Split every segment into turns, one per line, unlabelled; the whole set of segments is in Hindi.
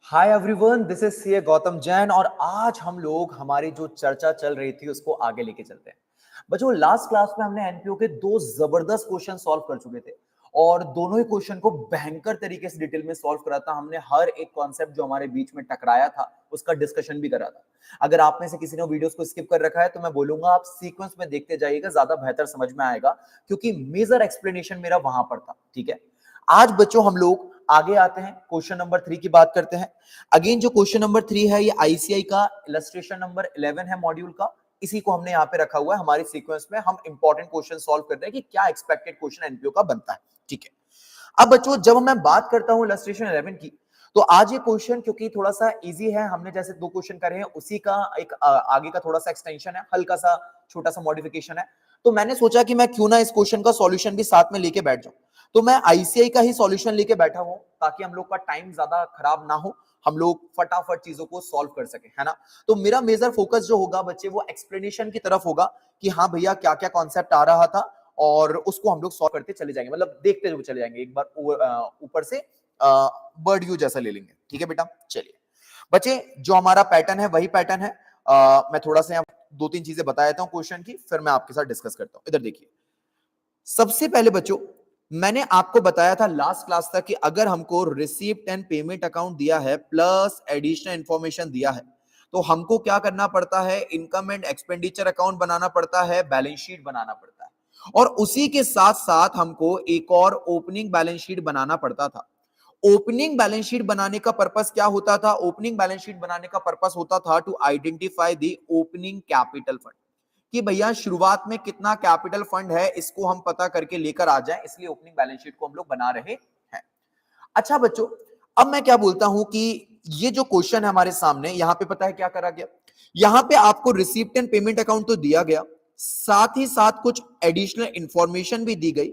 Hi everyone, this is CA Gautam Jain और आज हम लोग हमारी जो चर्चा चल रही थी उसको आगे लेके चलते हैं। बच्चों, लास्ट क्लास में हमने एनपीओ के दो जबरदस्त क्वेश्चन सॉल्व कर चुके थे और दोनों ही क्वेश्चन को भयंकर तरीके से डिटेल में सॉल्व करा था। हमने हर एक कॉन्सेप्ट जो हमारे बीच में टकराया था उसका डिस्कशन भी करा था। अगर आप में से किसी ने वीडियोस को स्किप कर रखा है तो मैं बोलूंगा आप सीक्वेंस में देखते जाइएगा, ज्यादा बेहतर समझ में आएगा क्योंकि मेजर एक्सप्लेनेशन मेरा वहां पर था। ठीक है, आज बच्चों हम लोग आगे आते हैं, क्वेश्चन नंबर 3 की बात करते हैं। अगेन जो क्वेश्चन नंबर 3 है ये आईसीआई का इलस्ट्रेशन नंबर 11 है मॉड्यूल का। इसी को हमने यहाँ पे रखा हुआ है। हमारी सीक्वेंस में हम इंपॉर्टेंट क्वेश्चन सॉल्व कर रहे हैं कि क्या एक्सपेक्टेड क्वेश्चन एनपीओ का बनता है। ठीक है, अब बच्चों जब मैं बात करता हूं इलस्ट्रेशन 11 की, तो आज ये क्वेश्चन क्योंकि थोड़ा सा इजी है, हमने जैसे दो क्वेश्चन करे हैं उसी का एक आगे का थोड़ा सा एक्सटेंशन है, हल्का सा छोटा सा मॉडिफिकेशन है। तो मैंने सोचा कि मैं क्यों ना इस क्वेश्चन का सॉल्यूशन भी साथ में लेके बैठ जाऊं। तो मैं आईसीआई का ही सॉल्यूशन लेके बैठा हूं ताकि हम लोग का टाइम ज्यादा खराब ना हो, हम लोग फटाफट चीजों को सॉल्व कर सके, है ना। तो मेरा मेजर फोकस जो होगा बच्चे वो एक्सप्लेनेशन की तरफ होगा कि हाँ भैया क्या क्या कॉन्सेप्ट आ रहा था और उसको हम लोग सॉल्व करते चले जाएंगे, मतलब देखते हुए चले जाएंगे। एक बार ऊपर से बर्ड व्यू जैसा ले लेंगे। ठीक है बेटा, चलिए बच्चे, जो हमारा पैटर्न है वही पैटर्न है। मैं थोड़ा सा दो तीन चीजें बता देता हूं क्वेश्चन की, फिर मैं आपके साथ डिस्कस करता हूं। इधर देखिए, सबसे पहले बच्चों मैंने आपको बताया था लास्ट क्लास तक कि अगर हमको रिसीप्ट एंड पेमेंट अकाउंट दिया है प्लस एडिशनल इंफॉर्मेशन दिया है तो हमको क्या करना पड़ता है, इनकम एंड एक्सपेंडिचर अकाउंट बनाना पड़ता है, बैलेंस शीट बनाना पड़ता है और उसी के साथ साथ हमको एक और ओपनिंग बैलेंस शीट बनाना पड़ता था। ओपनिंग बैलेंस शीट बनाने का पर्पस क्या होता था? ओपनिंग बैलेंस शीट बनाने का पर्पस होता था to identify the opening capital fund, कि भैया शुरुआत में कितना कैपिटल फंड है इसको हम पता करके लेकर आ जाएं, इसलिए ओपनिंग बैलेंस शीट को हम लोग बना रहे हैं। अच्छा बच्चों, अब मैं क्या बोलता हूं कि ये जो क्वेश्चन है हमारे सामने, यहां पे पता है क्या करा गया? यहां पे आपको रिसीप्ट एंड पेमेंट अकाउंट तो दिया गया, साथ ही साथ कुछ एडिशनल इंफॉर्मेशन भी दी गई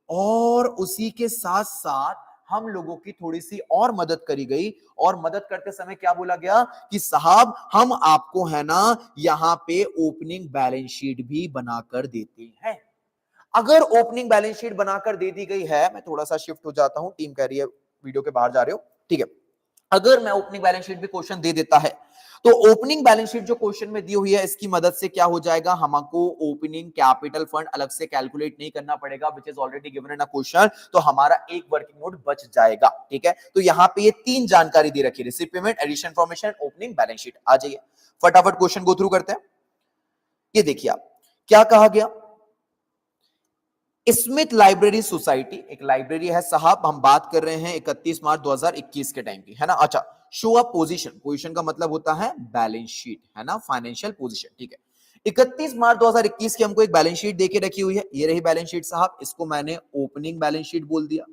और उसी के साथ साथ हम लोगों की थोड़ी सी और मदद करी गई। और मदद करते समय क्या बोला गया कि साहब हम आपको है ना यहां पे ओपनिंग बैलेंस शीट भी बनाकर देते हैं। अगर ओपनिंग बैलेंस शीट बनाकर दे दी गई है, मैं थोड़ा सा शिफ्ट हो जाता हूं, टीम कह रही है वीडियो के बाहर जा रहे हो, ठीक है। अगर मैं ओपनिंग बैलेंस शीट भी क्वेश्चन दे देता है तो ओपनिंग बैलेंस शीट जो क्वेश्चन में दी हुई है इसकी मदद से क्या हो जाएगा, हमको ओपनिंग कैपिटल फंड अलग से कैलकुलेट नहीं करना पड़ेगा, which is already given in a question. तो हमारा एक वर्किंग नोट बच जाएगा। ठीक है, तो यहां पे ये तीन जानकारी दी रखी है, receipt payment, addition information, opening balance sheet. आ जाइए फटाफट क्वेश्चन गो थ्रू करते हैं। ये देखिए आप क्या कहा गया, स्मिथ लाइब्रेरी सोसाइटी एक लाइब्रेरी है साहब, हम बात कर रहे हैं 31 मार्च 2021 के टाइम की, है ना। अच्छा, शो अ पोजीशन, पोजीशन का मतलब होता है बैलेंस शीट, है ना, फाइनेंशियल पोजीशन। ठीक है, 31 मार्च 2021 की हमको एक बैलेंस शीट देके रखी हुई है, ये रही बैलेंस शीट साहब, इसको मैंने ओपनिंग बैलेंस शीट बोल दिया।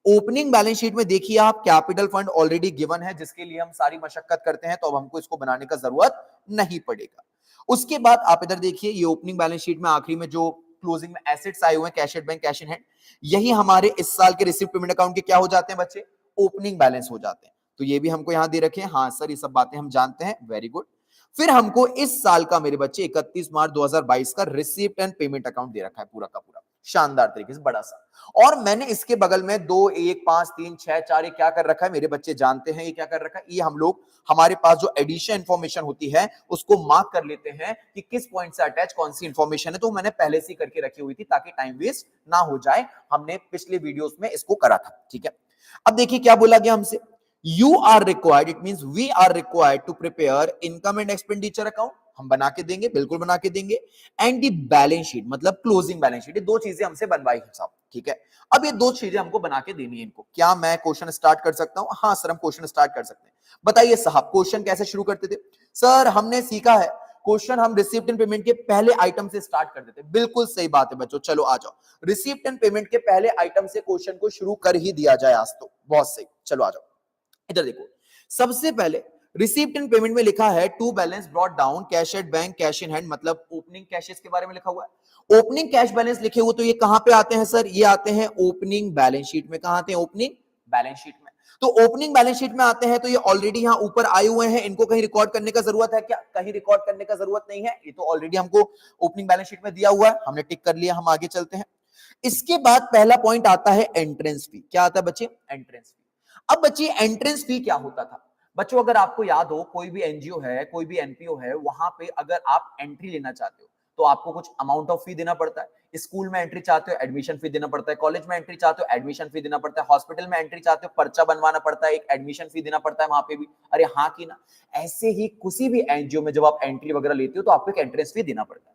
ओपनिंग बैलेंस शीट में देखिए आप कैपिटल फंड ऑलरेडी गिवन है जिसके लिए हम सारी मशक्कत करते हैं, तो अब हमको इसको बनाने का जरूरत नहीं पड़ेगा। उसके बाद आप इधर देखिए, ये ओपनिंग बैलेंस शीट में आखिरी में जो क्लोजिंग में एसेट्स आए हुए हैं, cash at bank, cash in hand, यही हमारे इस साल के रिसिप्ट पेमेंट अकाउंट के क्या हो जाते हैं बच्चे, ओपनिंग बैलेंस हो जाते हैं। तो ये भी हमको यहां दे रखे हैं। हाँ सर, ये सब बातें हम जानते हैं, वेरी गुड। फिर हमको इस साल का मेरे बच्चे 31 मार्च 2022 का रिसिप्ट एंड पेमेंट अकाउंट दे रखा है पूरा का पूरा, शानदार तरीके से, बड़ा सा। और मैंने इसके बगल में 2 1 5 3 6 4 ये क्या कर रखा है, मेरे बच्चे जानते हैं ये क्या कर रखा है। ये हम लोग हमारे पास जो एडिशन इंफॉर्मेशन होती है उसको मार्क कर लेते हैं कि किस पॉइंट से अटैच कौन सी इंफॉर्मेशन है, तो मैंने पहले से करके रखी हुई थी ताकि टाइम वेस्ट ना हो जाए। हमने पिछले वीडियोस में इसको करा था। ठीक है, अब देखिए क्या बोला गया हमसे, you are required, it means we are required to prepare income and expenditure account, हम बना के देंगे, बिल्कुल बना के देंगे, एंड दी बैलेंस शीट, मतलब क्लोजिंग बैलेंस शीट। ये दो चीजें हमसे बनवाई है साहब। ठीक है, अब ये दो चीजें हमको बना के देनी है इनको। क्या मैं क्वेश्चन स्टार्ट कर सकता हूं? हाँ सर, हम क्वेश्चन स्टार्ट कर सकते हैं। बताइए साहब, क्वेश्चन कैसे शुरू करते थे? सर हमने सीखा है क्वेश्चन हम रिसिप्ट एंड पेमेंट के पहले आइटम से स्टार्ट कर देते हैं। बिल्कुल सही बात है बच्चों, चलो आ जाओ, रिसिप्ट एंड पेमेंट के पहले आइटम से क्वेश्चन को शुरू कर ही दिया जाए आज तो। बहुत सही, चलो आ जाओ। इधर देखो, सबसे पहले रिसीप्ट एंड पेमेंट में लिखा है to balance brought down, cash at bank, cash in hand, मतलब ओपनिंग कैशेस के बारे में लिखा हुआ है। ओपनिंग कैश बैलेंस लिखे हुए तो ये कहां पे आते हैं सर? ये आते हैं ओपनिंग बैलेंस शीट में। कहां आते हैं? ओपनिंग बैलेंस शीट में। तो ओपनिंग बैलेंस शीट में आते हैं तो ये ऑलरेडी यहां ऊपर आए हुए हैं, इनको कहीं रिकॉर्ड करने का जरूरत है क्या? कहीं रिकॉर्ड करने का जरूरत नहीं है, ये तो ऑलरेडी हमको ओपनिंग बैलेंस शीट में दिया हुआ है, हमने टिक कर लिया। हम आगे चलते हैं। इसके बाद पहला पॉइंट आता है एंट्रेंस फी। क्या आता है बच्चे? Entrance fee. अब बच्चे एंट्रेंस फी क्या होता था? बच्चों अगर आपको याद हो, कोई भी एनजीओ है, कोई भी एनपीओ है, वहां पे अगर आप एंट्री लेना चाहते हो तो आपको कुछ अमाउंट ऑफ फी देना पड़ता है। स्कूल में एंट्री चाहते हो, एडमिशन फी देना पड़ता है। कॉलेज में एंट्री चाहते हो, एडमिशन फी देना पड़ता है। हॉस्पिटल में एंट्री चाहते हो, पर्चा बनवाना पड़ता है, एक एडमिशन फी देना पड़ता है वहां पे भी। अरे हाँ की ना। ऐसे ही किसी भी एनजीओ में जब आप एंट्री वगैरह लेते हो तो आपको एक एंट्रेंस फी देना पड़ता है।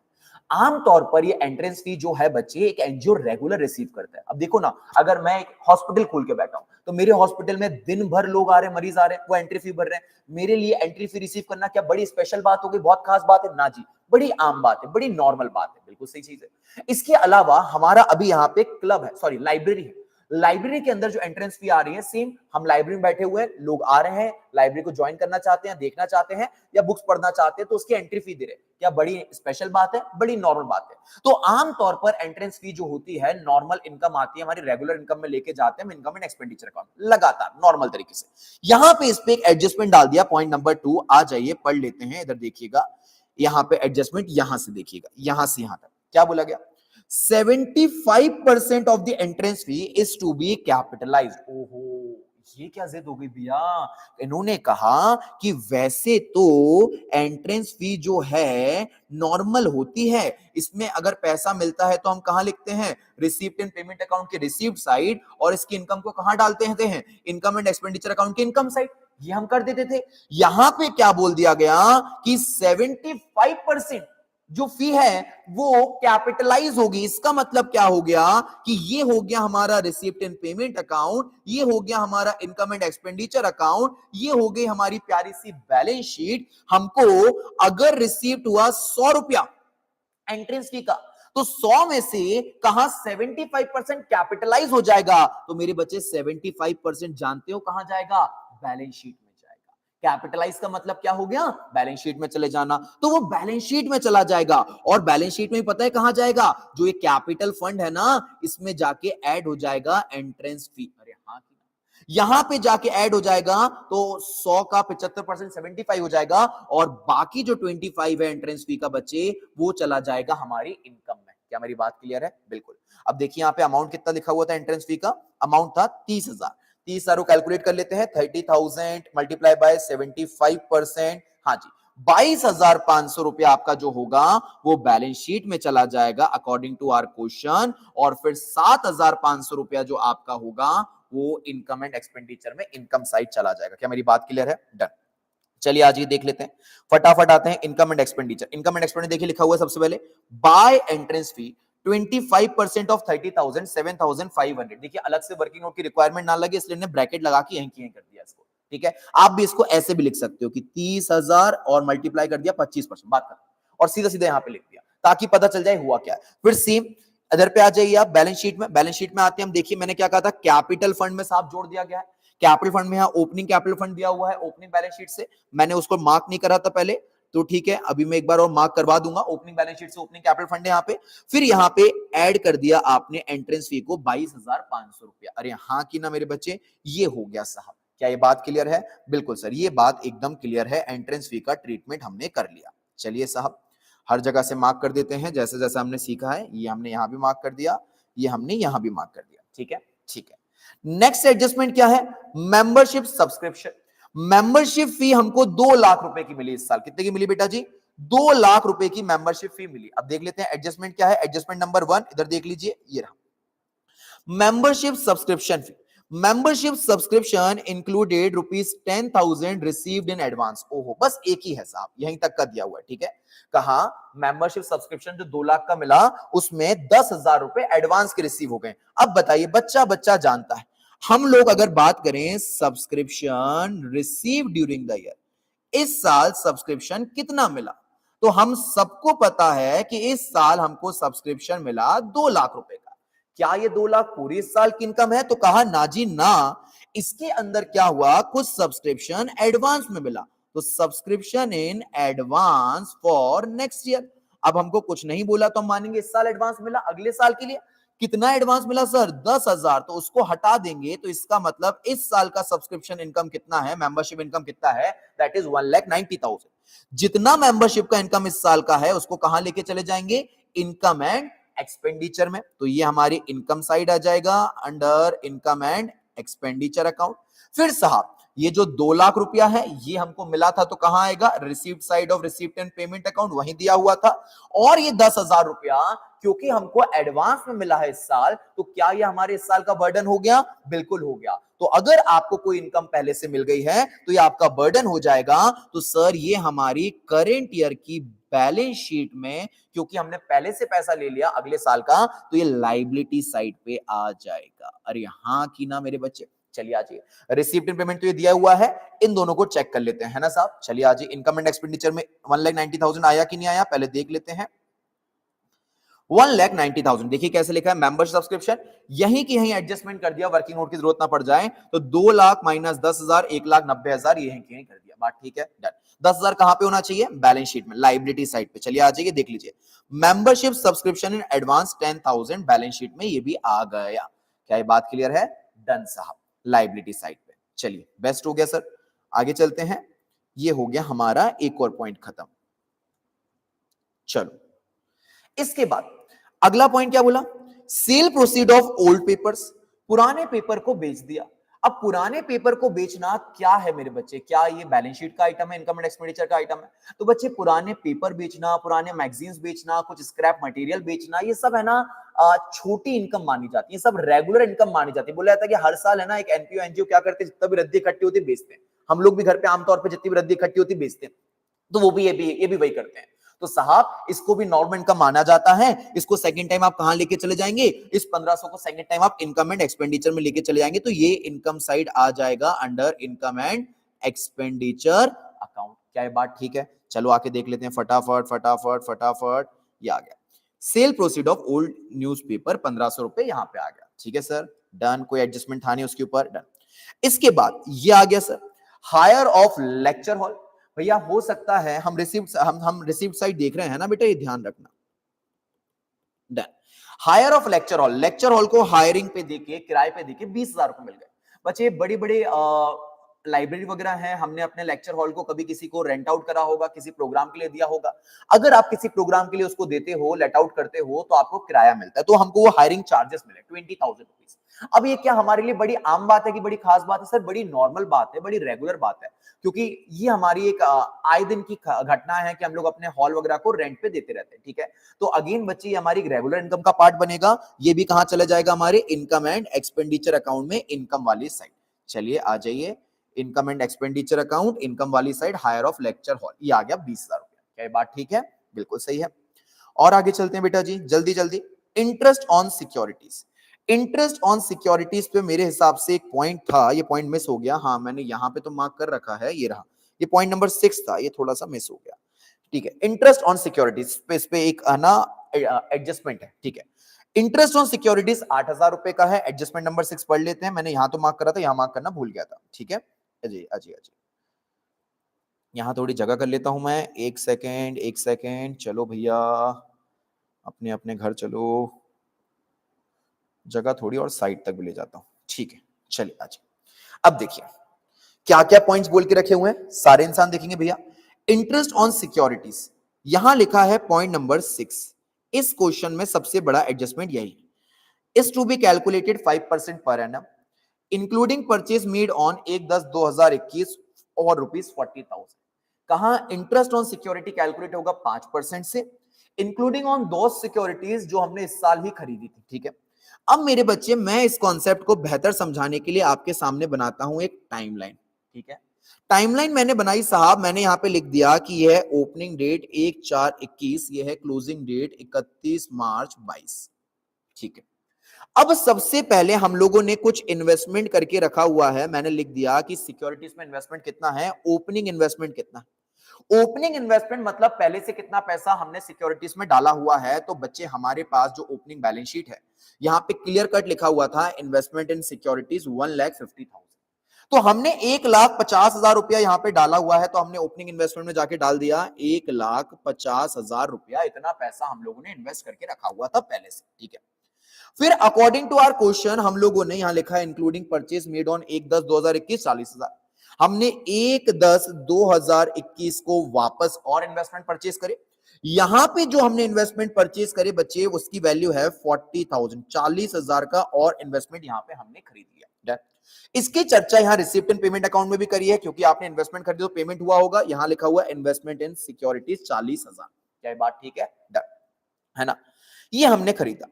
आमतौर पर ये एंट्रेंस फी जो है बच्चे, एक एनजीओ रेगुलर रिसीव करता है। अब देखो ना, अगर मैं एक हॉस्पिटल खोल के बैठा हूं तो मेरे हॉस्पिटल में दिन भर लोग आ रहे हैं, मरीज आ रहे हैं, वो एंट्री फी भर रहे हैं। मेरे लिए एंट्री फी रिसीव करना क्या बड़ी स्पेशल बात हो गई, बहुत खास बात है? ना जी, बड़ी आम बात है, बड़ी नॉर्मल बात है, बिल्कुल सही चीज है। इसके अलावा हमारा अभी यहाँ पे क्लब है, सॉरी लाइब्रेरी है। लाइब्रेरी के अंदर जो एंट्रेंस फी आ रही है, सेम हम लाइब्रेरी में बैठे हुए हैं, लोग आ रहे हैं, लाइब्रेरी को ज्वाइन करना चाहते हैं, देखना चाहते हैं या बुक्स पढ़ना चाहते हैं, तो उसकी एंट्री फी दे रहे हैं। क्या बड़ी स्पेशल बात है? बड़ी नॉर्मल बात है। तो आमतौर पर एंट्रेंस फी जो होती है, नॉर्मल इनकम आती है हमारी, रेगुलर इनकम में लेके जाते हैं हम इनकम एंड एक्सपेंडिचर अकाउंट, लगातार नॉर्मल तरीके से। यहां पे इस पे एक एडजस्टमेंट डाल दिया, पॉइंट नंबर 2। आ जाइए पढ़ लेते हैं, इधर देखिएगा, यहां पे एडजस्टमेंट, यहां से देखिएगा, यहां से यहां तक क्या बोला गया। 75% of the entrance fee is to be capitalised. ओहो, ये क्या जिद हो गई भैया। इन्होंने कहा कि वैसे तो एंट्रेंस फी जो है नॉर्मल होती है, इसमें अगर पैसा मिलता है तो हम कहां लिखते हैं, रिसीप्ट एंड पेमेंट अकाउंट के रिसीव्ड साइड, और इसकी इनकम को कहां डालते हैं, इनकम एंड एक्सपेंडिचर अकाउंट के इनकम साइड। ये हम कर देते थे। यहां पे क्या बोल दिया गया कि 75% जो फी है वो कैपिटलाइज होगी। इसका मतलब क्या हो गया कि ये हो गया हमारा रिसीप्ट एंड पेमेंट अकाउंट, ये हो गया हमारा इनकम एंड एक्सपेंडिचर अकाउंट, ये हो गई हमारी प्यारी सी बैलेंस शीट। हमको अगर रिसीप्ट हुआ 100 रुपया एंट्रेंस फी का, तो 100 में से कहां 75% कैपिटलाइज हो जाएगा। तो मेरे बच्चे 75% जानते हो कहां जाएगा, बैलेंस शीट में जाएगा। कैपिटलाइज का मतलब क्या हो गया, बैलेंस शीट में चले जाना। तो वो बैलेंस शीट में चला जाएगा, और बैलेंस शीट में पता है कहां जाएगा, जो ये कैपिटल फंड है ना, इसमें जाके ऐड हो जाएगा एंट्रेंस फी। अरे हाँ, यहां पे जाके ऐड हो जाएगा, तो 100 का 75% 75 हो जाएगा, और बाकी जो 25 है एंट्रेंस फी का बच्चे, वो चला जाएगा हमारी इनकम में। क्या मेरी बात क्लियर है? बिल्कुल। अब देखिए यहां पे अमाउंट कितना लिखा हुआ था एंट्रेंस फी का, अमाउंट था 30,000। 30,000 को कैलकुलेट कर लेते हैं, 30,000 मल्टीप्लाई बाय 75%, हाँ जी, 22,500 रुपया आपका जो होगा वो बैलेंस शीट में चला जाएगा अकॉर्डिंग टू आवर क्वेश्चन, और फिर 7,500 रुपया जो आपका होगा वो इनकम एंड एक्सपेंडिचर में इनकम साइड चला जाएगा। क्या मेरी बात क्लियर है? डन। चलिए आज ये देख लेते हैं, फटाफट आते हैं income and expenditure. Income and expenditure देखिए लिखा हुआ है सबसे पहले, बाय एंट्रेंस फी 25% ऑफ 30,000 7,500। देखिए अलग से वर्किंग नोट की रिक्वायरमेंट ना लगे, इसलिए ब्रैकेट लगा के यहीं की यहीं कर दिया इसको। ठीक है, आप भी इसको ऐसे भी लिख सकते हो कि 30,000 और मल्टीप्लाई कर दिया 25%, बात कर, और सीधा सीधा यहां पे लिख दिया ताकि पता चल जाए हुआ क्या है। फिर सेम इधर पे आ जाइए आप बैलेंस शीट में। बैलेंस शीट में आते हैं हम, देखिए मैंने क्या कहा था, कैपिटल फंड में साफ जोड़ दिया गया है। कैपिटल फंड में यहां ओपनिंग कैपिटल फंड दिया हुआ है, ओपनिंग बैलेंस शीट से मैंने उसको मार्क नहीं करा था पहले, तो ठीक है अभी मैं एक बार और मार्क करवा दूंगा। ओपनिंग बैलेंस शीट से ओपनिंग कैपिटल फंड है यहाँ पे। फिर यहाँ पे ऐड कर दिया आपने एंट्रेंस फी को 22,500 रुपया। अरे हाँ कि ना मेरे बच्चे, ये हो गया साहब। क्या ये बात क्लियर है? बिल्कुल सर, ये बात एकदम क्लियर है, एंट्रेंस फी का ट्रीटमेंट हमने कर लिया। चलिए साहब, हर जगह से मार्क कर देते हैं जैसे जैसे हमने सीखा है। ये हमने यहां भी मार्क कर दिया, ये हमने यहां भी मार्क कर दिया। ठीक है, ठीक है। नेक्स्ट एडजस्टमेंट क्या है, मेंबरशिप सब्सक्रिप्शन। मेंबरशिप फी हमको 2 लाख रुपए की मिली इस साल। कितने की मिली बेटा जी? 2 लाख रुपए की मेंबरशिप फी मिली। अब देख लेते हैं एडजस्टमेंट क्या है। एडजस्टमेंट नंबर 1 इधर देख लीजिए, ये रहा, membership subscription fee. Membership subscription included ₹10,000 received in advance. ओहो, बस एक ही है साहब, यहीं तक का दिया हुआ है। ठीक है, कहा मेंबरशिप सब्सक्रिप्शन जो 2 लाख का मिला, उसमें 10,000 रुपए एडवांस के रिसीव हो गए। अब बताइए, बच्चा बच्चा जानता है, हम लोग अगर बात करें subscription receive during the year, इस साल सब्सक्रिप्शन कितना मिला, तो हम सबको पता है कि इस साल हमको सब्सक्रिप्शन मिला 2 लाख रुपए का। क्या ये 2 लाख पूरी इस साल की इनकम है? तो कहा ना जी ना, इसके अंदर क्या हुआ, कुछ सब्सक्रिप्शन एडवांस में मिला, तो subscription in advance for next year. अब हमको कुछ नहीं बोला तो हम मानेंगे इस साल एडवांस मिला, अगले साल के लिए कितना एडवांस मिला सर? 10,000। तो उसको हटा देंगे तो इसका मतलब इस साल का सब्सक्रिप्शन इनकम कितना है, मेंबरशिप इनकम कितना है, दैट इज 1,90,000। जितना मेंबरशिप का इनकम इस साल का है उसको कहां लेके चले जाएंगे, इनकम एंड एक्सपेंडिचर में। तो ये हमारी इनकम साइड आ जाएगा under income and expenditure account. फिर साहब ये जो 2 लाख रुपया है ये हमको मिला था तो कहां आएगा, received side of receipt and payment account, वहीं दिया हुआ था। और ये 10,000 रुपया क्योंकि हमको एडवांस में मिला है इस साल, तो क्या ये हमारे इस साल का बर्डन हो गया, बिल्कुल हो गया। तो अगर आपको कोई इनकम पहले से मिल गई है तो ये आपका बर्डन हो जाएगा। तो सर ये हमारी करेंट ईयर की बैलेंस शीट में, क्योंकि हमने पहले से पैसा ले लिया अगले साल का, तो ये लाइबिलिटी साइड पे आ जाएगा। अरे हाँ की ना मेरे बच्चे, चलिए आ जाइए। रिसीप्ट एंड पेमेंट तो ये दिया हुआ है, इन दोनों को चेक कर लेते हैं, है ना साहब। चलिए आ जाइए, इनकम एंड एक्सपेंडिचर में 1,90,000 आया कि नहीं आया, पहले देख लेते हैं। 1,90,000 देखिए कैसे लिखा है, मेंबर सब्सक्रिप्शन, यहीं की यहीं एडजस्टमेंट कर दिया, वर्किंग नोट की जरूरत ना पड़ जाए। तो 2 लाख माइनस 10,000, 1,90,000 यहीं की यहीं कर दिया, बात ठीक है, डन। 10,000 कहां पे होना चाहिए, बैलेंस शीट में, लाइबिलिटी साइड पे। चलिए आ जाइए, देख लीजिए, membership subscription in advance 10,000 balance sheet में ये भी आ गया। क्या ये बात क्लियर है, डन साहब, लाइबिलिटी साइड पे। चलिए बेस्ट हो गया सर, आगे चलते हैं। ये हो गया हमारा एक और पॉइंट खत्म। चलो इसके बाद अगला पॉइंट क्या बोला, cell proceed of old papers, पुराने पेपर को बेच दिया। अब पुराने पेपर को बेचना क्या है मेरे बच्चे, क्या ये बैलेंस शीट का आइटम है, इनकम एंड एक्सपेंडिचर का आइटम है? तो बच्चे पुराने पेपर बेचना, पुराने मैगजीन्स बेचना, कुछ स्क्रैप मटेरियल बेचना, ये सब है ना छोटी इनकम मानी जाती है, सब रेगुलर इनकम मानी जाती है। बोला जाता है कि हर साल है ना एक एनपीओ एनजीओ क्या करते हैं, जितना भी रद्दी इकट्ठी होती है बेचते हैं। हम लोग भी घर पे आमतौर पर जितनी भी रद्दी इकट्ठी होती है बेचते हैं, तो वो भी ये भी वही करते हैं। तो साहब इसको भी नॉर्मल इनकम माना जाता है। इसको सेकंड टाइम आप कहां लेके चले जाएंगे, इस 1500 को सेकंड टाइम आप इनकम एंड एक्सपेंडिचर में लेके चले जाएंगे, तो ये इनकम साइड आ जाएगा under income and expenditure account. क्या ये बात ठीक है? चलो आके देख लेते हैं फटाफट फटाफट फटाफट। ये आ गया cell proceed of old newspaper, 1500 रुपए यहां पे आ गया। ठीक है सर, डन, कोई एडजस्टमेंट था नहीं उसके ऊपर, डन। इसके बाद ये आ गया sir hire of lecture hall. भैया हो सकता है हम रिसीव्ड साइड देख रहे हैं ना बेटा, ये ध्यान रखना, done. Hire of lecture hall को हायरिंग पे देके, किराए पे देके 20,000 रुपए मिल गए। बच्चे बड़ी बड़ी लाइब्रेरी वगैरह है, हमने अपने लेक्चर हॉल को कभी किसी को रेंट आउट करा होगा, किसी प्रोग्राम के लिए दिया होगा। अगर आप किसी प्रोग्राम के लिए उसको देते हो, लेट आउट करते हो, तो आपको किराया मिलता है, तो हमको वो हायरिंग चार्जेस मिले 20,000 रुपीज। अब ये क्या हमारे लिए बड़ी आम बात है कि बड़ी खास बात है? सर बड़ी नॉर्मल बात है, बड़ी रेगुलर बात है, क्योंकि ये हमारी एक आए दिन की घटना है कि हम लोग अपने हॉल वगैरह को रेंट पे देते रहते हैं। ठीक है, तो अगेन बच्चे ये हमारी रेगुलर इनकम का पार्ट बनेगा। ये भी कहां चला जाएगा, हमारे इनकम एंड एक्सपेंडिचर अकाउंट में, इनकम वाली साइड। चलिए आ जाइए, income and expenditure account, income वाली side, hire of lecture hall, ये आ गया 20,000 रुपया। क्या बात ठीक है? बिल्कुल सही है। और आगे चलते हैं बेटा जी, जल्दी जल्दी। Interest on securities, interest on securities पे मेरे हिसाब से एक पॉइंट था, ये पॉइंट मिस हो गया। हाँ मैंने यहां पे तो मार्क कर रखा है, ये रहा, ये पॉइंट नंबर 6 था, ये थोड़ा सा मिस हो गया। ठीक है, इंटरेस्ट ऑन सिक्योरिटीज पे इस पे एक ना एडजस्टमेंट है। ठीक है, इंटरेस्ट ऑन सिक्योरिटीज 8,000 रुपए का है, एडजस्टमेंट नंबर 6 पढ़ लेते हैं। मैंने यहां तो मार्क करा था, यहां मार्क करना भूल गया था। ठीक है अजय अजय अजय, यहां थोड़ी जगह कर लेता हूं मैं, एक सेकेंड एक सेकेंड। चलो भैया अपने अपने घर चलो, जगह थोड़ी और साइड तक भी ले जाता हूं। ठीक है चलिए आज अब देखिए क्या क्या पॉइंट्स बोल के रखे हुए हैं, सारे इंसान देखेंगे भैया। इंटरेस्ट ऑन सिक्योरिटीज यहां लिखा है पॉइंट नंबर 6। इस क्वेश्चन में सबसे बड़ा एडजस्टमेंट यही, is to be calculated 5% per annum including purchase made on 1/10/2021 और ₹40,000। कहां इंटरेस्ट ऑन सिक्योरिटी कैलकुलेट होगा 5% से, इंक्लूडिंग ऑन दो सिक्योरिटीज जो हमने इस साल ही खरीदी थी। ठीक है, अब मेरे बच्चे मैं इस कॉन्सेप्ट को बेहतर समझाने के लिए आपके सामने बनाता हूं एक टाइमलाइन। ठीक है, टाइमलाइन मैंने बनाई साहब, मैंने यहां पे लिख दिया कि यह ओपनिंग डेट 1/4/21, यह है क्लोजिंग डेट 31 मार्च 22। ठीक है, अब सबसे पहले हम लोगों ने कुछ इन्वेस्टमेंट करके रखा हुआ है। मैंने लिख दिया कि सिक्योरिटीज में इन्वेस्टमेंट कितना है, ओपनिंग इन्वेस्टमेंट कितना है। ओपनिंग इन्वेस्टमेंट मतलब पहले से कितना पैसा हमने सिक्योरिटीज में डाला हुआ है। तो बच्चे हमारे पास जो ओपनिंग बैलेंस शीट है, यहां पे क्लियर कट लिखा हुआ था इन्वेस्टमेंट इन सिक्योरिटीज 1,50,000। तो हमने 1,50,000 रुपया यहां पे डाला हुआ है, तो हमने ओपनिंग इन्वेस्टमेंट में जाके डाल दिया 1,50,000 रुपया। इतना पैसा हम लोगों ने इन्वेस्ट करके रखा हुआ था पहले से। ठीक है, फिर अकॉर्डिंग टू आवर क्वेश्चन हम लोगों ने यहां लिखा है इंक्लूडिंग परचेज मेड ऑन 1/10/2021 40,000। हमने 1/10/2021 को वापस और इन्वेस्टमेंट परचेज करे। यहां पे जो हमने इन्वेस्टमेंट परचेज करे बच्चे, उसकी वैल्यू है 40,000, 40,000 का और इन्वेस्टमेंट यहां पे हमने खरीद लिया। इसकी चर्चा यहाँ रिसिप्ट एंड पेमेंट अकाउंट में भी करी है, क्योंकि आपने इन्वेस्टमेंट खरीदी तो पेमेंट हुआ होगा। यहां लिखा हुआ इन्वेस्टमेंट इन सिक्योरिटीज 40,000। क्या बात ठीक है? डन है ना, ये हमने खरीदा।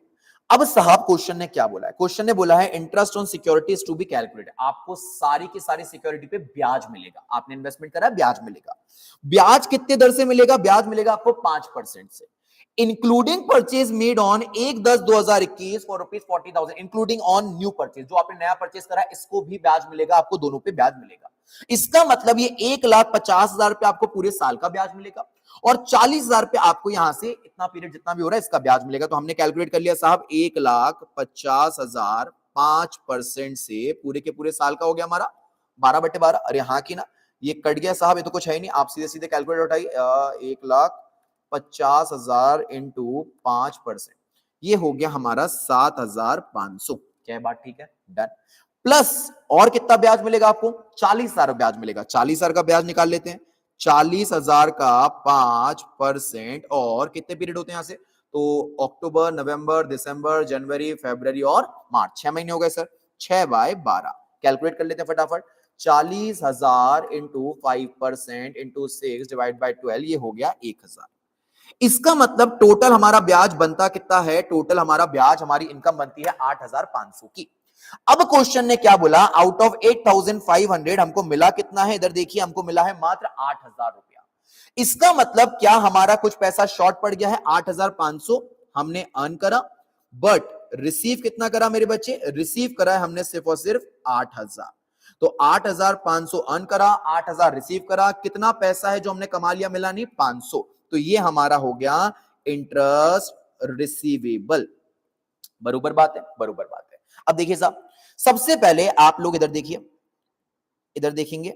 अब साहब क्वेश्चन ने क्या बोला है? क्वेश्चन ने बोला है interest on securities to be calculated. आपको सारी की सारी सिक्योरिटी पे ब्याज मिलेगा। आपने इन्वेस्टमेंट करा, ब्याज मिलेगा। ब्याज कितने दर से मिलेगा? ब्याज मिलेगा आपको 5% से, including purchase made on 1/10/2021 for ₹40,000, including on new purchase. जो आपने नया परचेज करा इसको भी ब्याज मिलेगा आपको, दोनों पे ब्याज मिलेगा। इसका मतलब ये 1,50,000 पे आपको पूरे साल का ब्याज मिलेगा और 40,000 पे आपको यहां से इतना पीरियड जितना भी हो रहा है इसका ब्याज मिलेगा। तो हमने कैलकुलेट कर लिया साहब, 1,50,000 5% से पूरे के पूरे साल का हो गया हमारा 12/12। अरे हाँ की ना, ये कट गया साहब, ये तो कुछ है ही नहीं। आप सीधे सीधे कैलकुलेटर उठाइए, 1,50,000 इंटू 5%, ये हो गया हमारा 7,500। क्या बात ठीक है? डन। प्लस और कितना ब्याज मिलेगा आपको? 40,000 ब्याज मिलेगा। 40,000 का ब्याज निकाल लेते हैं। 40,000 का 5% और कितने पीरियड होते हैं यहां से? तो अक्टूबर, नवंबर, दिसंबर, जनवरी, फरवरी और मार्च, 6 महीने हो गए सर। 6/12 कैलकुलेट कर लेते हैं फटाफट। 40,000 इंटू 5% इंटू 6 डिवाइड बाई 12, ये हो गया 1,000। इसका मतलब टोटल हमारा ब्याज बनता कितना है? टोटल हमारा ब्याज, हमारी इनकम बनती है 8,500 की। अब क्वेश्चन ने क्या बोला? आउट ऑफ 8,500 हमको मिला कितना है? इधर देखिए, हमको मिला है मात्र 8,000 रुपया। इसका मतलब क्या हमारा कुछ पैसा शॉर्ट पड़ गया है? 8,500 हमने अर्न करा, बट रिसीव कितना करा मेरे बच्चे? रिसीव करा है हमने सिर्फ और सिर्फ 8,000। तो 8,500 अर्न करा, 8,000 रिसीव करा। कितना पैसा है जो हमने कमा लिया? मिला नहीं, 500। तो ये हमारा हो गया इंटरेस्ट रिसीवेबल। बरोबर बात है? बरोबर बात है। अब देखिए साहब, सबसे पहले आप लोग इधर देखिए, इधर देखेंगे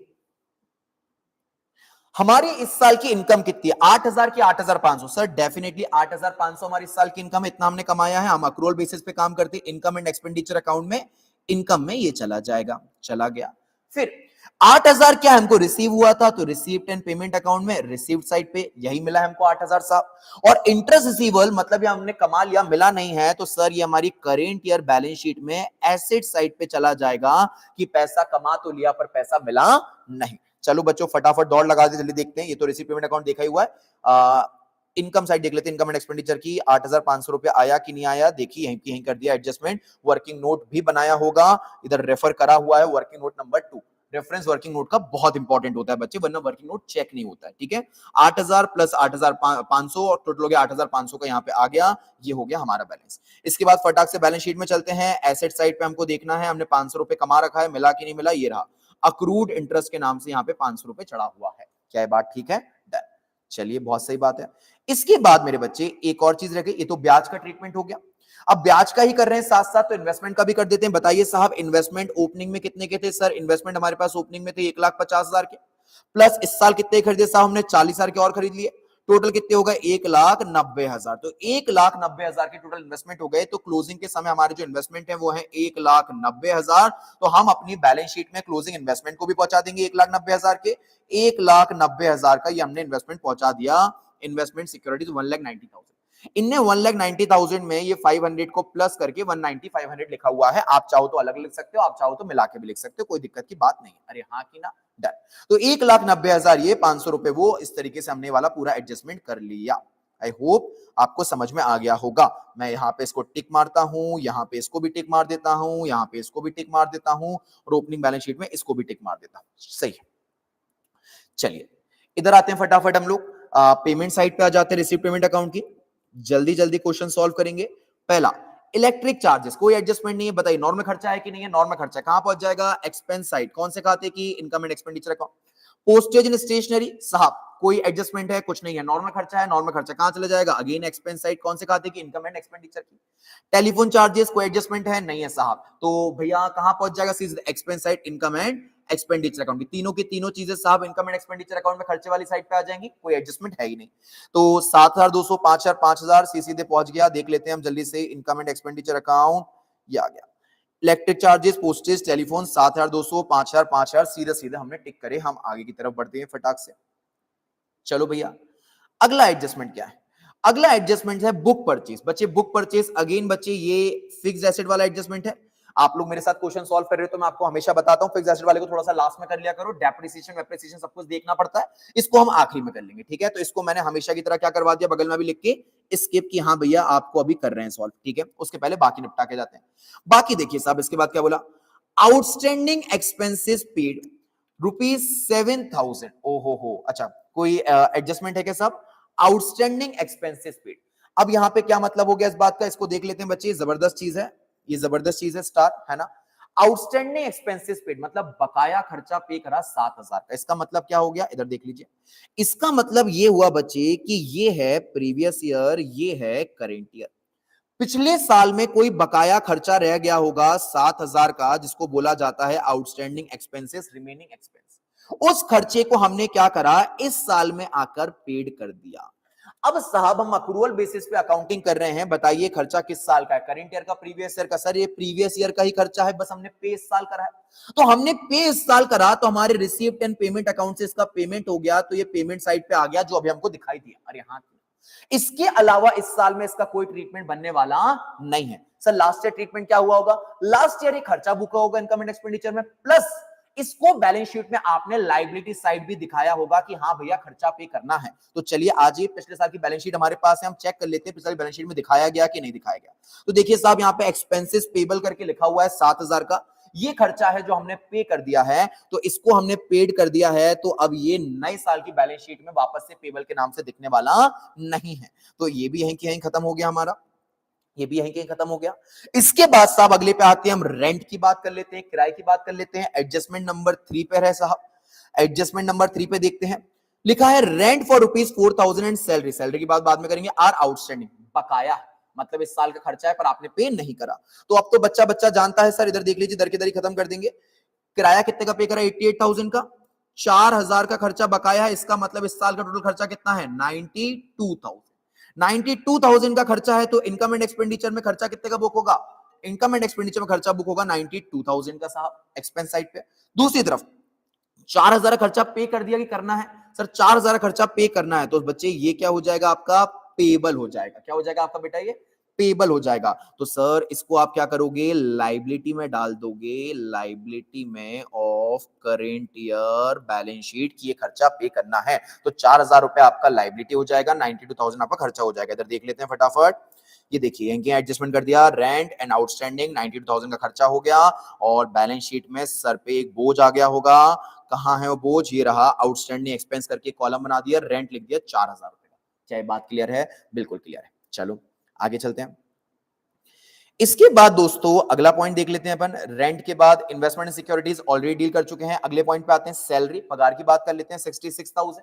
हमारी इस साल की इनकम कितनी है? 8,000 की 8,500। सर डेफिनेटली 8,500 हमारी इस साल की इनकम है, इतना हमने कमाया है। हम अक्रूवल बेसिस पे काम करते हैं, इनकम एंड एक्सपेंडिचर अकाउंट में इनकम में ये चला जाएगा। चला गया। फिर 8,000 क्या हमको रिसीव हुआ था? तो रिसीव्ड एंड पेमेंट अकाउंट में रिसीव्ड साइड पे यही मिला है हमको 8,000 साहब। और इंटरेस्ट रिसीवल मतलब ये हमने कमा लिया, मिला नहीं है, तो सर ये हमारी करेंट ईयर बैलेंस शीट में एसेट साइड पे चला जाएगा कि पैसा कमा तो लिया पर पैसा मिला नहीं। चलो बच्चों फटाफट दौड़ लगा दे, जल्दी देखते हैं। ये तो रिसीव पेमेंट अकाउंट देखा ही हुआ है। इनकम साइड देख लेते हैं, इनकम एंड एक्सपेंडिचर की। 8,500 रुपया आया कि नहीं आया? देखिए यहीं की यहीं कर दिया एडजस्टमेंट। वर्किंग नोट भी बनाया होगा, इधर रेफर करा हुआ है, working note number 2। Reference working note का बहुत इंपॉर्टेंट होता है बच्चे, वरना वर्किंग नोट चेक नहीं होता है। ठीक है, 8,000 प्लस 8,500 और टोटल हो गया 8,500 का, यहाँ पे आ गया। ये हो गया हमारा बैलेंस। इसके बाद फटाक से बैलेंस शीट में चलते हैं। एसेट साइड पे हमको देखना है, हमने 500 रुपए कमा रखा है, मिला कि नहीं मिला? ये रहा अक्रूड इंटरेस्ट के नाम से यहाँ पे 500 रुपए चढ़ा हुआ है। क्या ये बात ठीक है? डन। चलिए बहुत सही बात है। इसके बाद मेरे बच्चे एक और चीज रह गई, ये तो ब्याज का ट्रीटमेंट हो गया। अब ब्याज का ही कर रहे हैं साथ साथ, तो इन्वेस्टमेंट का भी कर देते हैं। बताइए साहब, इन्वेस्टमेंट ओपनिंग में कितने के थे? सर इन्वेस्टमेंट हमारे पास ओपनिंग में थे 1,50,000 के, प्लस इस साल कितने खरीदे साहब? हमने 40,000 के और खरीद लिए। टोटल कितने हो गए? 1,90,000। तो 1,90,000 के टोटल इन्वेस्टमेंट हो गए। तो क्लोजिंग के समय हमारे जो इन्वेस्टमेंट है वो है 1,90,000। तो हम अपनी बैलेंस शीट में क्लोजिंग इन्वेस्टमेंट को भी पहुंचा देंगे 1,90,000 के। 1,90,000 का ये हमने इन्वेस्टमेंट पहुंचा दिया। Investment securities 1,90,000। इनने 1,90,000 में ये 500 को प्लस करके 190 500 लिखा हुआ है। आप चाहो तो अलग लिख सकते हो, आप चाहो तो मिला के भी लिख सकते हो, कोई दिक्कत की बात नहीं। अरे हाँ की ना? डन। तो 1,90,000 ये 500 रुपए वो, इस तरीके से हमने वाला पूरा एडजस्टमेंट कर लिया। आई होप आपको समझ में आ गया होगा। मैं यहाँ पे इसको टिक मारता हूं, यहाँ पे इसको भी टिक मार देता हूं, यहाँ पे इसको भी टिक मार देता हूं, और ओपनिंग बैलेंस शीट में इसको भी टिक मार देता हूं। सही है। चलिए इधर आते हैं फटाफट हम लोग पेमेंट साइड पे आ जाते हैं, रिसीव पेमेंट अकाउंट की। जल्दी जल्दी क्वेश्चन सॉल्व करेंगे। पहला, इलेक्ट्रिक चार्जेस कोई एडजस्टमेंट नहीं है। बताइए नॉर्मल खर्चा है कि नहीं है? नॉर्मल खर्चा कहां पहुंच जाएगा? Expense side. कौन से खाते की? Income and expenditure account. Postage and stationery साहब कोई एडजस्टमेंट है? कुछ नहीं है, नॉर्मल खर्चा है। नॉर्मल खर्चा कहां चला जाएगा? Again expense side. कौन से खाते की? इनकम एंड एक्सपेंडिचर की। टेलीफोन चार्जेस कोई एडजस्टमेंट है? नहीं है साहब। तो भैया कहां पहुंच जाएगा? सीधे expense side, income and expenditure account की तीनों चीजें साहब इनकम एंड एक्सपेंडिचर अकाउंट में खर्चे वाली साइड पे आ जाएंगी, कोई एडजस्टमेंट है ही नहीं। तो 7,200 5,000 5,000 सीधे पहुंच गया। देख लेते हैं हम जल्दी से, इनकम एंड एक्सपेंडिचर अकाउंट ये आ गया। इलेक्ट्रिक चार्जेस, पोस्टेज, टेलीफोन 7,200 5,000 5,000 सीधे सीधे हमने टिक करे। हम आगे की तरफ बढ़ते हैं फटाक से। चलो भैया अगला एडजस्टमेंट क्या है? अगला एडजस्टमेंट है बुक परचेज। बच्चे बुक परचेज, अगेन बच्चे ये फिक्स्ड एसेट वाला एडजस्टमेंट है। आप लोग मेरे साथ क्वेश्चन सॉल्व कर रहे हो तो मैं आपको हमेशा बताता हूं, फिक्स एसेट वाले को थोड़ा सा लास्ट में कर लिया करो, डेप्रिसिएशन वेप्रिसिएशन सब कुछ देखना पड़ता है, इसको हम आखिरी में कर लेंगे, ठीक है। तो इसको मैंने हमेशा की तरह क्या करवा दिया, बगल में भी लिख के स्किप की, हाँ भैया आपको अभी कर रहे हैं सॉल्व, ठीक है। उसके पहले बाकी निपटा के जाते हैं। बाकी देखिए साहब, इसके बाद क्या बोला, आउटस्टैंडिंग एक्सपेंसेस पेड ₹7,000। ओहो हो, अच्छा कोई एडजस्टमेंट है क्या साहब? आउटस्टैंडिंग एक्सपेंसेस पेड, अब यहां पे क्या मतलब हो गया इस बात का, इसको देख लेते हैं बच्चे, जबरदस्त चीज है, ये जबरदस्त चीज है स्टार, है ना। आउटस्टैंडिंग एक्सपेंसेस पेड मतलब बकाया खर्चा पे करा 7,000 का, इसका मतलब क्या हो गया, इधर देख लीजिए। इसका मतलब ये हुआ बच्चे कि ये है प्रीवियस ईयर, ये है करेंट ईयर। पिछले साल में कोई बकाया खर्चा रह गया होगा 7,000 का, जिसको बोला जाता है आउटस्टैंडिंग एक्सपेंसेस, रिमेनिंग एक्सपेंस, उस खर्चे को हमने क्या करा, इस साल में आकर पेड कर दिया। अब साहब हम अक्रूवल बेसिस पे अकाउंटिंग कर रहे हैं, बताइए खर्चा किस साल का है, करंट ईयर का, प्रीवियस ईयर का? सर ये प्रीवियस ईयर का ही खर्चा है, बस हमने पे इस साल करा है। तो हमने पे इस साल करा, तो हमारे रिसीव्ड एंड पेमेंट अकाउंट से इसका पेमेंट हो गया, तो ये पेमेंट साइड पे आ गया, जो अभी हमको दिखाई दिया। अरे हाँ, इसके अलावा इस साल में इसका कोई ट्रीटमेंट बनने वाला नहीं है। सर लास्ट ईयर ट्रीटमेंट क्या हुआ होगा, लास्ट ईयर ये खर्चा बुका होगा इनकम एंड एक्सपेंडिचर में, प्लस इसको बैलेंस शीट में आपने लायबिलिटी साइड भी दिखाया होगा कि हाँ भैया खर्चा पे करना है। तो चलिए आज ये पिछले साल की बैलेंस शीट हमारे पास है, हम चेक कर लेते हैं पिछले बैलेंस शीट में दिखाया गया कि नहीं दिखाया गया। तो देखिए साहब, यहाँ पे एक्सपेंसेस पेबल करके लिखा हुआ है 7,000 का, ये खर्चा है जो हमने पे कर दिया है, तो इसको हमने पेड कर दिया है, तो अब ये नए साल की बैलेंस शीट में वापस से पेबल के नाम से दिखने वाला नहीं है। तो ये भी यहीं की यहीं खत्म हो गया हमारा, ये भी यहीं कहीं खत्म हो गया। इसके बाद साहब अगले पे आते हैं, हम रेंट की बात कर लेते हैं, किराए की बात कर लेते हैं। एडजस्टमेंट नंबर 3 पे है साहब, एडजस्टमेंट नंबर 3 पे देखते हैं, लिखा है rent for ₹4,000 and salary, salary की बात बाद में करेंगे, आर आउटस्टैंडिंग, बकाया, मतलब इस साल का खर्चा है पर आपने पे नहीं करा। तो अब तो बच्चा बच्चा जानता है सर, इधर देख लीजिए, दर के दर ही खत्म कर देंगे। किराया कितने का पे करा, 88,000 का, 4,000 का खर्चा बकाया है, इसका मतलब इस साल का टोटल खर्चा कितना है, 92,000। 92,000 का खर्चा है, तो इनकम एंड एक्सपेंडिचर में खर्चा कितने का बुक होगा, इनकम एंड एक्सपेंडिचर में खर्चा बुक होगा 92,000 का साहब, एक्सपेंस साइड पे। दूसरी तरफ 4,000 खर्चा पे कर दिया कि करना है, सर 4,000 खर्चा पे करना है, तो बच्चे ये क्या हो जाएगा आपका, पेबल हो जाएगा। क्या हो जाएगा आपका बेटा, ये पेबल हो जाएगा। तो सर इसको आप क्या करोगे, लाइबिलिटी में डाल दोगे, लाइबिलिटी में of current year balance sheet की ये खर्चा पे करना है, तो 4,000 रुपए आपका लाइबिलिटी हो जाएगा, 92,000 आपका खर्चा हो जाएगा। इधर देख लेते हैं फटाफट, ये देखिए यहीं एडजस्टमेंट कर दिया, रेंट एंड आउटस्टैंडिंग 92,000 का खर्चा हो गया, और बैलेंस शीट में सर पे एक बोझ आ गया होगा। कहां है वो बोझ, ये रहा, आउटस्टैंडिंग एक्सपेंस करके कॉलम बना दिया, रेंट लिख दिया 4,000 रुपए का। क्या बात क्लियर है, बिल्कुल क्लियर है। चलो आगे चलते हैं। इसके बाद दोस्तों अगला पॉइंट देख लेते हैं अपन, रेंट के बाद investment and securities already deal कर चुके हैं। अगले पॉइंट पे आते हैं, सैलरी, पगार की बात कर लेते हैं। 66,000,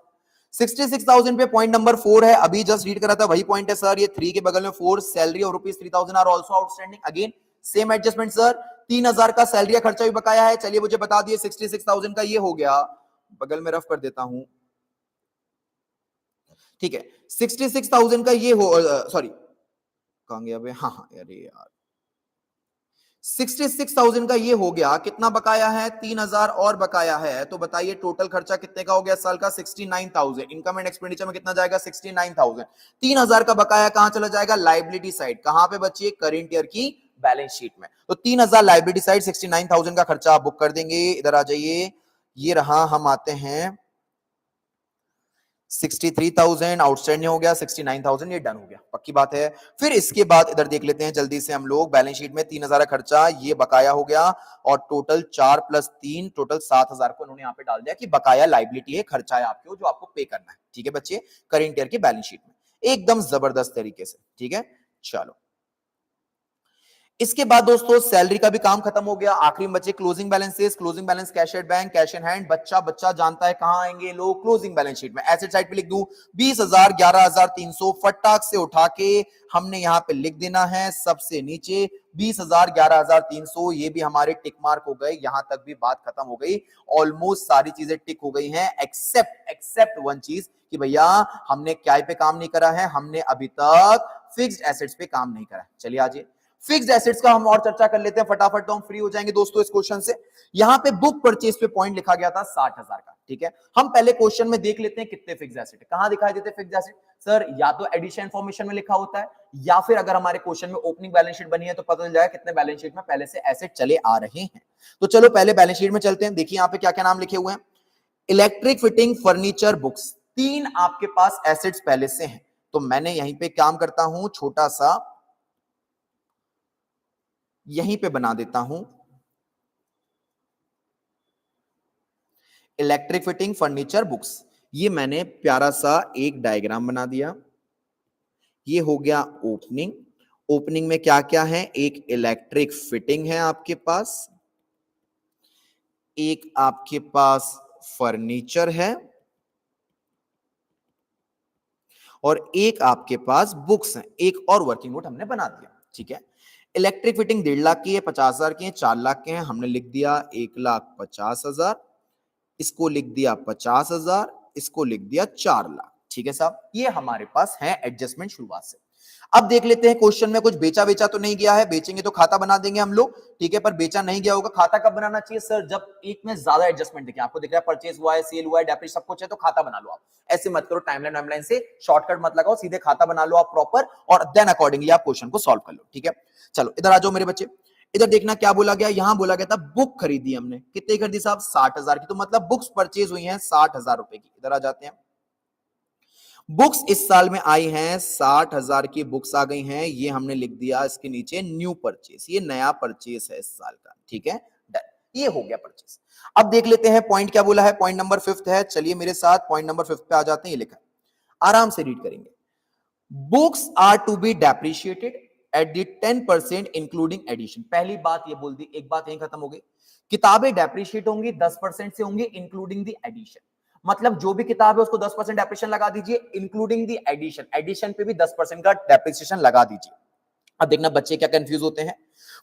66,000 पे पॉइंट नंबर 4 है, अभी जस्ट रीड करा था वही पॉइंट है सर, ये 3 के बगल में 4, सैलरी और ₹3,000 are also outstanding, again same adjustment sir, 3,000 का सैलरी का खर्चा भी बकाया है। चलिए मुझे बता दिए, 66,000 का ये हो गया, बगल में रफ कर देता हूं, ठीक है, 66,000 का ये हो, सॉरी कहां गया बे, हाँ हाँ अरे यार, 66,000 का ये हो गया, कितना बकाया है, 3,000 और बकाया है, तो बताइए टोटल खर्चा कितने का हो गया साल का, 69,000। इनकम एंड एक्सपेंडिचर में कितना जाएगा, 69,000। 3,000 का बकाया कहां चला जाएगा, लाइबिलिटी साइड, कहां पे बचिए, करेंट ईयर की बैलेंस शीट में। तो 3,000 लाइबिलिटी साइड, 69,000 का खर्चा आप बुक कर देंगे। इधर आ जाइए, ये रहा, हम आते हैं 63,000 आउटस्टैंडिंग हो गया, 69,000 ये डन हो गया, पक्की बात है। फिर इसके बाद इधर देख लेते हैं जल्दी से हम लोग, बैलेंस शीट में 3,000 खर्चा ये बकाया हो गया, और टोटल 4 + 3 टोटल 7,000 को उन्होंने यहाँ पे डाल दिया कि बकाया लाइबिलिटी है, खर्चा है आपके जो आपको पे करना है, ठीक है बच्चे, करेंट ईयर की बैलेंस शीट में, एकदम जबरदस्त तरीके से, ठीक है। चलो इसके बाद दोस्तों सैलरी का भी काम खत्म हो गया, आखिरी में बचे closing balances, closing balance cash at bank, cash in hand, बच्चा बच्चा जानता है कहां आएंगे लोग, क्लोजिंग बैलेंस शीट में। एसेट साइड पे लिख दूं 20,000, 11,300, फटाक से उठा के हमने यहां पे लिख देना है सबसे नीचे 20,000, 11,300, ये भी हमारे टिक मार्क हो गए, यहां तक भी बात खत्म हो गई, ऑलमोस्ट सारी चीजें टिक हो गई हैं, एक्सेप्ट वन चीज कि भैया हमने क्या पे काम नहीं करा है, हमने अभी तक फिक्स्ड एसेट्स पे काम नहीं करा है। चलिए आइए, फिक्स्ड एसेट्स का हम और चर्चा कर लेते हैं फटाफट, तो हम फ्री हो जाएंगे दोस्तों इस क्वेश्चन से। यहां पे बुक परचेज पे पॉइंट लिखा गया था 60,000 का, ठीक है। हम पहले क्वेश्चन में देख लेते हैं कितने फिक्स्ड एसेट है। कहां दिखाई देते फिक्स्ड एसेट सर? या तो एडिशन इन्फॉर्मेशन में लिखा होता है, या फिर अगर हमारे क्वेश्चन में ओपनिंग बैलेंस शीट बनी है तो पता चल जाएगा कितने बैलेंस शीट में पहले से एसेट चले आ रहे हैं। तो चलो पहले बैलेंस शीट में चलते हैं। देखिए यहां पे क्या क्या नाम लिखे हुए हैं। इलेक्ट्रिक फिटिंग, फर्नीचर, बुक्स, तीन आपके पास एसेट्स पहले से हैं। तो मैंने यहीं पे काम करता हूं, छोटा सा यहीं पे बना देता हूं, इलेक्ट्रिक फिटिंग, फर्नीचर, बुक्स। ये मैंने प्यारा सा एक डायग्राम बना दिया। ये हो गया ओपनिंग। ओपनिंग में क्या क्या है? एक इलेक्ट्रिक फिटिंग है आपके पास, एक आपके पास फर्नीचर है, और एक आपके पास बुक्स हैं। एक और वर्किंग नोट हमने बना दिया, ठीक है। इलेक्ट्रिक फिटिंग 1.5 लाख की है, 50,000 की है, 4 लाख के हैं, हमने लिख दिया 1,50,000, इसको लिख दिया 50,000, इसको लिख दिया 4 लाख, ठीक है साहब। ये हमारे पास है एडजस्टमेंट शुरुआत से। अब देख लेते हैं क्वेश्चन में कुछ बेचा बेचा तो नहीं गया है, बेचेंगे तो खाता बना देंगे हम लोग, ठीक है, पर बेचा नहीं गया होगा। खाता कब बनाना चाहिए सर? जब एक में ज्यादा एडजस्टमेंट दिखे, आपको दिख रहा है परचेज हुआ है, सेल हुआ है, डेप्रिसिएशन सब कुछ है, तो खाता बना लो आप। ऐसे मत करो, टाइमलाइन वाइमलाइन से शॉर्टकट मत लगाओ, सीधे खाता बना लो आप प्रॉपर, और देन अकॉर्डिंगली आप क्वेश्चन को सॉल्व कर लो, ठीक है। चलो इधर आ जाओ मेरे बच्चे। इधर देखना क्या बोला गया, यहां बोला गया था बुक खरीदी हमने, कितने खरीदी साहब? 60,000 की। तो मतलब बुक्स परचेज हुई हैं 60,000 रुपए की। इधर आ जाते हैं, बुक्स इस साल में आई हैं 60,000 की बुक्स आ गई हैं। ये हमने लिख दिया इसके नीचे न्यू परचेस, ये नया परचेस है इस साल का, ठीक है, डन। ये हो गया परचेस। अब देख लेते हैं पॉइंट क्या बोला है। पॉइंट नंबर 5 है, चलिए मेरे साथ पॉइंट नंबर 5 पे आ जाते हैं। ये लिखा है, आराम से रीड करेंगे। Books are to be depreciated at the 10% including addition. पहली बात ये बोल दी, एक बात यहीं खत्म हो गई। किताबें डेप्रिशिएट होंगी 10% से होंगी इंक्लूडिंग दी एडिशन। मतलब जो भी किताब है उसको 10% डेप्रिसिएशन लगा दीजिए, इंक्लूडिंग दी एडिशन, एडिशन पे भी 10% का डेप्रिसिएशन लगा दीजिए। अब देखना बच्चे क्या कंफ्यूज होते हैं।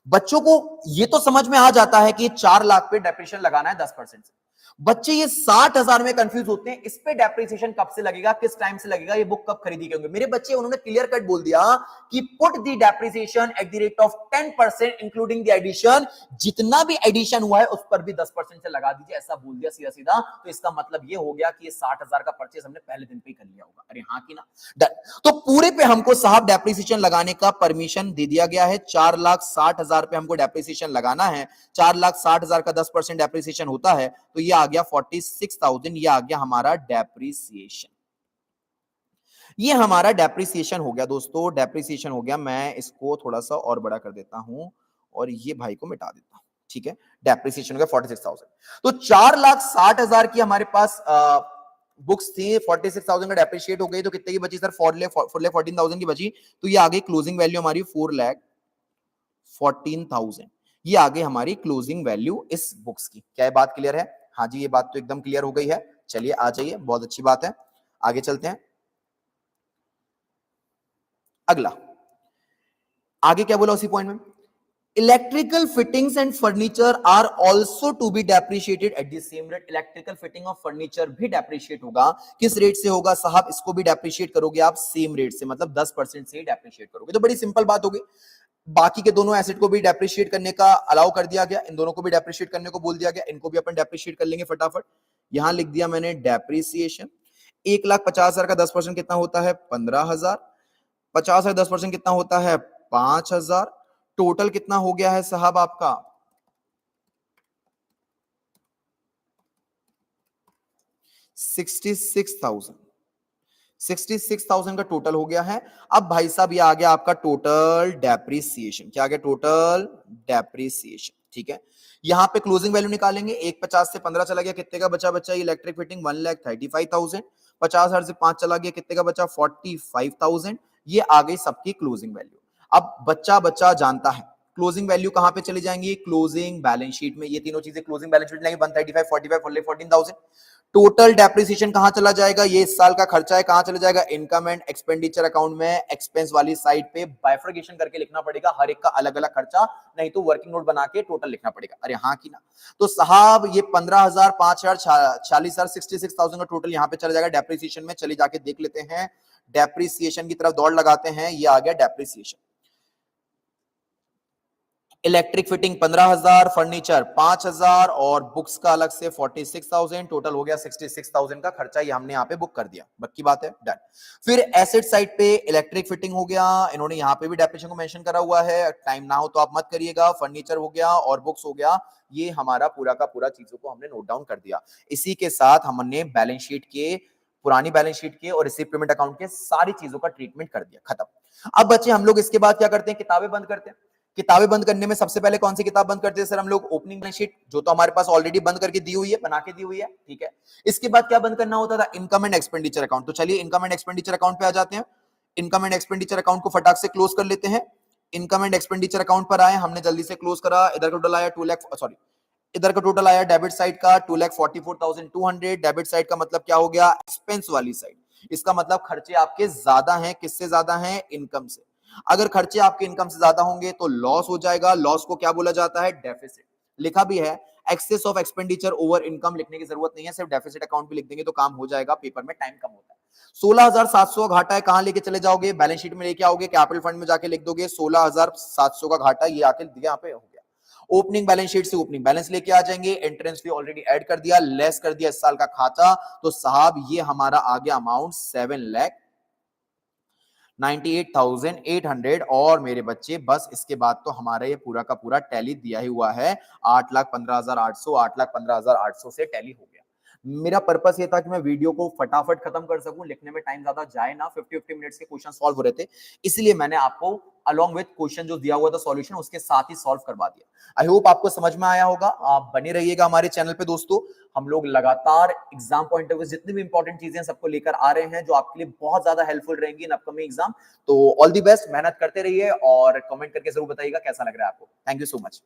बच्चों को ये तो समझ में आ जाता है कि 4 लाख पे डेप्रिसिएशन लगाना है 10% से। बच्चे ये 60,000 में कंफ्यूज होते हैं, इस पे डेप्रिसिएशन कब से लगेगा, किस टाइम से लगेगा, ये बुक कब खरीदी होंगे। मेरे बच्चे उन्होंने क्लियर कट बोल दिया कि put the depreciation at the rate of 10% including the addition. जितना भी एडिशन हुआ है उस पर भी 10% से लगा दीजिए, ऐसा बोल दिया सीधा सीधा। तो इसका मतलब ये हो गया कि ये 60,000 का परचेज हमने पहले दिन पे ही कर लिया होगा। अरे हाँ कि ना, डन। तो पूरे पे हमको साहब डेप्रिसिएशन लगाने का परमिशन दे दिया गया है। 4,60,000 पे हमको डेप्रिसिएशन लगाना है। 4,60,000 का 10% डेप्रिसिएशन होता है, तो ये आ गया 46,000। ये आ गया हमारा डेप्रिसिएशन। ये हमारा डेप्रिसिएशन हो गया दोस्तों, डेप्रिसिएशन हो गया। मैं इसको थोड़ा सा और बड़ा कर देता हूं और ये भाई को मिटा देता हूं, ठीक है। डेप्रिसिएशन हो गया 46,000। तो 4,60,000 की हमारे पास बुक्स थी, 46,000 का डेप्रिशिएट हो गई, तो कितने की बची सर? 4,14,000 की बची। तो ये आ गई क्लोजिंग वैल्यू हमारी 4,14,000। ये आ गई हमारी क्लोजिंग वैल्यू इस बुक्स की। क्या ये बात क्लियर है? हाँ जी, ये बात तो एकदम क्लियर हो गई है। चलिए आ जाइए, बहुत अच्छी बात है, आगे चलते हैं। अगला, आगे क्या बोला उसी पॉइंट में, electrical fittings and furniture are also to be depreciated at the same rate. Electrical fitting और फर्नीचर भी डेप्रिशिएट होगा। किस रेट से होगा साहब? इसको भी डेप्रिशिएट करोगे आप सेम रेट से, मतलब 10% से ही डेप्रिशिएट करोगे। तो बड़ी सिंपल बात होगी। बाकी के दोनों एसेट को भी डेप्रिशिएट करने का अलाउ कर दिया गया, इन दोनों को भी डेप्रिशिएट करने को बोल दिया गया। इनको भी अपन डेप्रिशिएट कर लेंगे फटाफट। यहां लिख दिया मैंने डेप्रिसिएशन। 1,50,000 का 10% कितना होता है? 15,000। 50 का 10% कितना होता है? 5,000। टोटल कितना हो गया है साहब आपका? 66,000। 66,000 का टोटल हो गया है। अब भाई साहब ये आ गया आपका टोटल डेप्रिसिएशन। क्या आ गया? टोटल डेप्रिसिएशन, ठीक है। यहां पे क्लोजिंग वैल्यू निकालेंगे। 1,50 से 15 चला गया, कितने का बचा? बचा इलेक्ट्रिक फिटिंग 1,35,000। 50,000 से 5 चला गया, कितने का बचा? 45,000। ये आ गई सबकी क्लोजिंग वैल्यू। अब बच्चा बच्चा जानता है क्लोजिंग वैल्यू कहां पे चली जाएंगी? क्लोजिंग बैलेंस शीट में। ये तीनों चीजें क्लोजिंग बैलेंस शीट लेंगे। 135, 45, 14,000। टोटल डेप्रिसिएशन कहां चला जाएगा? ये इस साल का खर्चा है, कहां चला जाएगा? इनकम एंड एक्सपेंडिचर अकाउंट में एक्सपेंस वाली साइड पे बाइफरकेशन करके लिखना पड़ेगा, हर एक का अलग अलग खर्चा, नहीं तो वर्किंग नोट बना के टोटल लिखना पड़ेगा। अरे हाँ कि ना। तो साहब ये 15,000, 5,000, 46,000, 66,000 का टोटल यहां पे चला जाएगा डेप्रिसिएशन में। चलिए जाके देख लेते हैं, डेप्रिसिएशन की तरफ दौड़ लगाते हैं। ये आ गया डेप्रिसिएशन। इलेक्ट्रिक फिटिंग 15,000, फर्नीचर 5,000 और बुक्स का अलग से 46,000, टोटल हो गया 66,000 का खर्चा, ये हमने यहाँ पे बुक कर दिया, बक्की बात है, डन। फिर एसेट साइड पे इलेक्ट्रिक फिटिंग हो गया, इन्होंने यहाँ पे भी डेप्रिसिएशन को मेंशन करा हुआ है, टाइम ना हो तो आप मत करिएगा। फर्नीचर हो गया और बुक्स हो गया, ये हमारा पूरा का पूरा चीजों को हमने नोट डाउन कर दिया। इसी के साथ हमने बैलेंस शीट के, पुरानी बैलेंस शीट के और रिसीव पेमेंट अकाउंट के सारी चीजों का ट्रीटमेंट कर दिया, खत्म। अब बच्चे हम लोग इसके बाद क्या करते हैं, किताबें बंद करते हैं। किताबें बंद करने में सबसे पहले कौन सी किताब बंद करते हैं सर हम लोग, ओपनिंग बैलेंस शीट, जो तो हमारे पास ऑलरेडी बंद करके दी हुई है, बना के दी हुई है, ठीक है। इसके बाद क्या बंद करना होता था, इनकम एंड एक्सपेंडिचर अकाउंट। तो चलिए इनकम एंड एक्सपेंडिचर अकाउंट पे आ जाते हैं। इनकम एंड एक्सपेंडिचर अकाउंट को फटाक से क्लोज कर लेते हैं। इनकम एंड एक्सपेंडिचर अकाउंट पर आए, हमने जल्दी से क्लोज करा। इधर का टोटल आया 2 लाख, सॉरी इधर का टोटल आया डेबिट साइड का 2,44,200। डेबिट साइड का मतलब क्या हो गया, एक्सपेंस वाली साइड। इसका मतलब खर्चे आपके ज्यादा हैं, किससे ज्यादा हैं, इनकम से। अगर खर्चे आपके इनकम से ज्यादा होंगे तो लॉस हो जाएगा। लॉस को क्या बोला जाता है, डेफिसिट। लिखा भी है, excess of expenditure over income, लिखने की जरूरत नहीं है, सिर्फ डेफिसिट अकाउंट भी लिख देंगे तो काम हो जाएगा, पेपर में टाइम कम होता है। 16,700 घाटा है, कहां लेके चले जाओगे, बैलेंस शीट में लेके आओगे, कैपिटल फंड में जाके लिख दोगे 16,700 का घाटा, ये आके यहाँ पे हो गया। ओपनिंग बैलेंस शीट से ओपनिंग बैलेंस लेके आ जाएंगे, एंट्रेंस फी ऑलरेडी ऐड कर दिया, लेस कर दिया इस साल का खाता, तो साहब ये हमारा आ गया अमाउंट 7,98,800। और मेरे बच्चे बस इसके बाद तो हमारा ये पूरा का पूरा टैली दिया ही हुआ है, 8,15,800, 8,15,800 से टैली हो गया। मेरा पर्पस ये था कि मैं वीडियो को फटाफट खत्म कर सकूं, लिखने में टाइम ज्यादा जाए ना, 50-50 मिनट्स के क्वेश्चन सॉल्व हो रहे थे, इसलिए मैंने आपको अलॉन्ग विद क्वेश्चन जो दिया हुआ था सॉल्यूशन, उसके साथ ही सॉल्व करवा दिया। आई होप आपको समझ में आया होगा। आप बने रहिएगा हमारे चैनल पे दोस्तों, हम लोग लगातार एग्जाम पॉइंट ऑफ व्यू जितनी भी इंपॉर्टेंट चीजें सबको लेकर आ रहे हैं, जो आपके लिए बहुत ज्यादा हेल्पफुल रहेंगी इन अपकमिंग एग्जाम। तो ऑल दी बेस्ट, मेहनत करते रहिए और कमेंट करके जरूर बताइएगा कैसा लग रहा है आपको। Thank you so much.